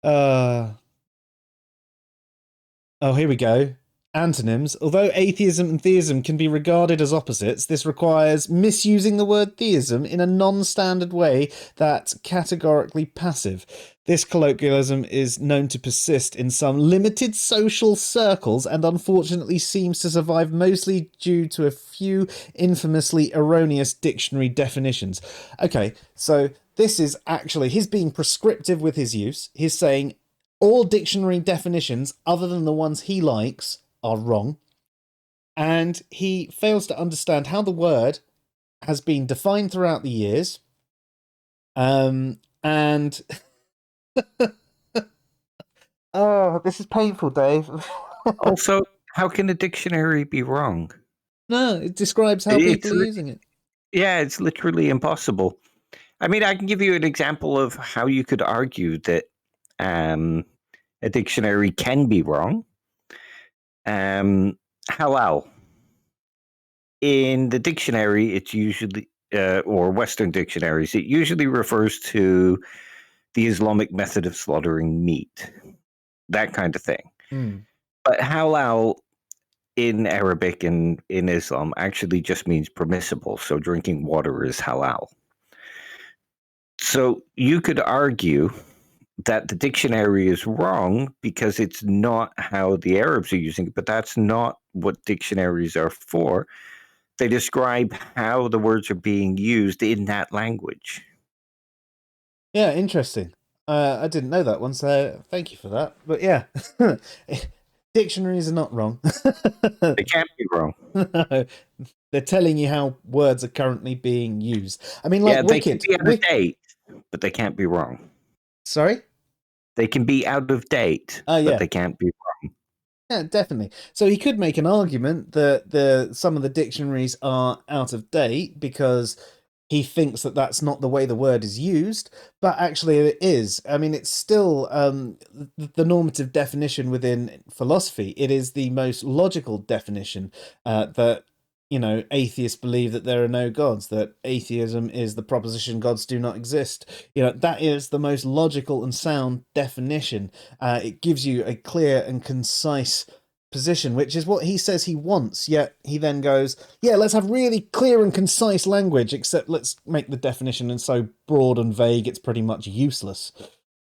uh, oh, here we go. Antonyms. Although atheism and theism can be regarded as opposites, this requires misusing the word theism in a non-standard way that's categorically passive. This colloquialism is known to persist in some limited social circles and unfortunately seems to survive mostly due to a few infamously erroneous dictionary definitions. Okay, so this is actually, he's being prescriptive with his use. He's saying all dictionary definitions other than the ones he likes are wrong, and he fails to understand how the word has been defined throughout the years. And oh, this is painful, Dave. Also, how can a dictionary be wrong? No, it describes how people are using it. Yeah, it's literally impossible. I mean, I can give you an example of how you could argue that a dictionary can be wrong. Halal. In the dictionary, it's usually, or Western dictionaries, it usually refers to the Islamic method of slaughtering meat, that kind of thing. But halal in Arabic and in Islam actually just means permissible. So drinking water is halal. So you could argue that the dictionary is wrong because it's not how the Arabs are using it, but that's not what dictionaries are for. They describe how the words are being used in that language. Yeah, interesting. I didn't know that one, so thank you for that. But yeah, dictionaries are not wrong. They can't be wrong. No, they're telling you how words are currently being used. I mean, like, yeah, wicked. They can be out of date, but they can't be wrong. Sorry? They can be out of date, but they can't be wrong. Yeah, definitely. So he could make an argument that some of the dictionaries are out of date because he thinks that that's not the way the word is used, but actually it is. I mean, it's still the normative definition within philosophy. It is the most logical definition that, you know, atheists believe that there are no gods, that atheism is the proposition gods do not exist. You know, that is the most logical and sound definition. It gives you a clear and concise position, which is what he says he wants, yet he then goes, yeah, let's have really clear and concise language, except let's make the definition and so broad and vague it's pretty much useless.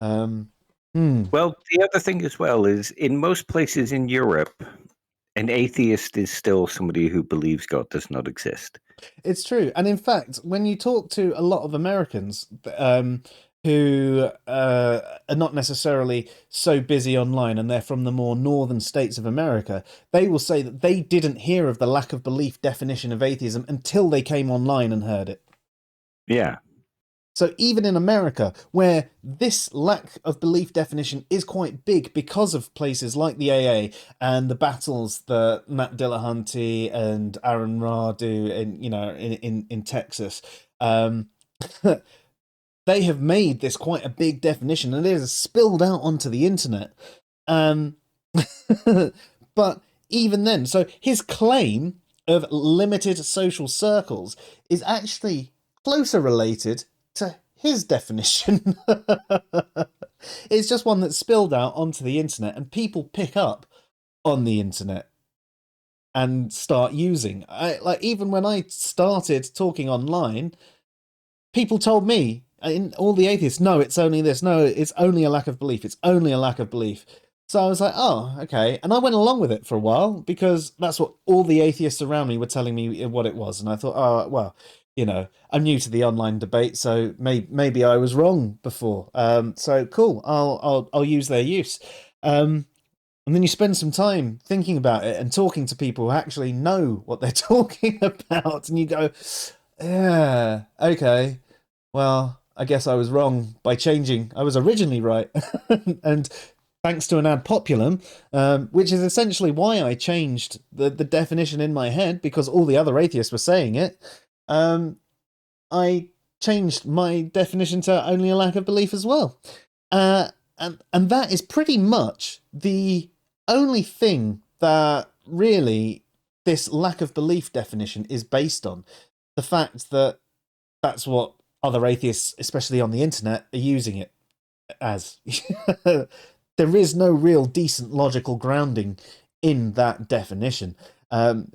Well, the other thing as well is in most places in Europe, an atheist is still somebody who believes God does not exist. It's true. And in fact, when you talk to a lot of Americans who are not necessarily so busy online and they're from the more northern states of America, they will say that they didn't hear of the lack of belief definition of atheism until they came online and heard it. Yeah. So even in America, where this lack of belief definition is quite big because of places like the AA and the battles that Matt Dillahunty and Aaron Ra do in Texas, they have made this quite a big definition and it has spilled out onto the internet. But even then, so his claim of limited social circles is actually closer related to his definition. It's just one that's spilled out onto the internet and people pick up on the internet and start using. Even when I started talking online, people told me, all the atheists, no, it's only this, no, it's only a lack of belief, it's only a lack of belief. So I was like, oh, okay. And I went along with it for a while because that's what all the atheists around me were telling me what it was. And I thought, oh, well, you know, I'm new to the online debate, so maybe I was wrong before. So cool, I'll use their use. And then you spend some time thinking about it and talking to people who actually know what they're talking about, and you go, yeah, okay, well, I guess I was wrong by changing. I was originally right. And thanks to an ad populum, which is essentially why I changed the definition in my head, because all the other atheists were saying it, I changed my definition to only a lack of belief as well. And that is pretty much the only thing that really this lack of belief definition is based on. The fact that that's what other atheists, especially on the internet, are using it as. There is no real decent logical grounding in that definition.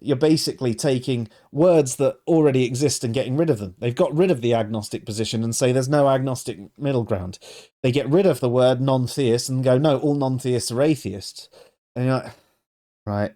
You're basically taking words that already exist and getting rid of them. They've got rid of the agnostic position and say there's no agnostic middle ground. They get rid of the word non-theist and go, no, all non-theists are atheists. And you're like, right.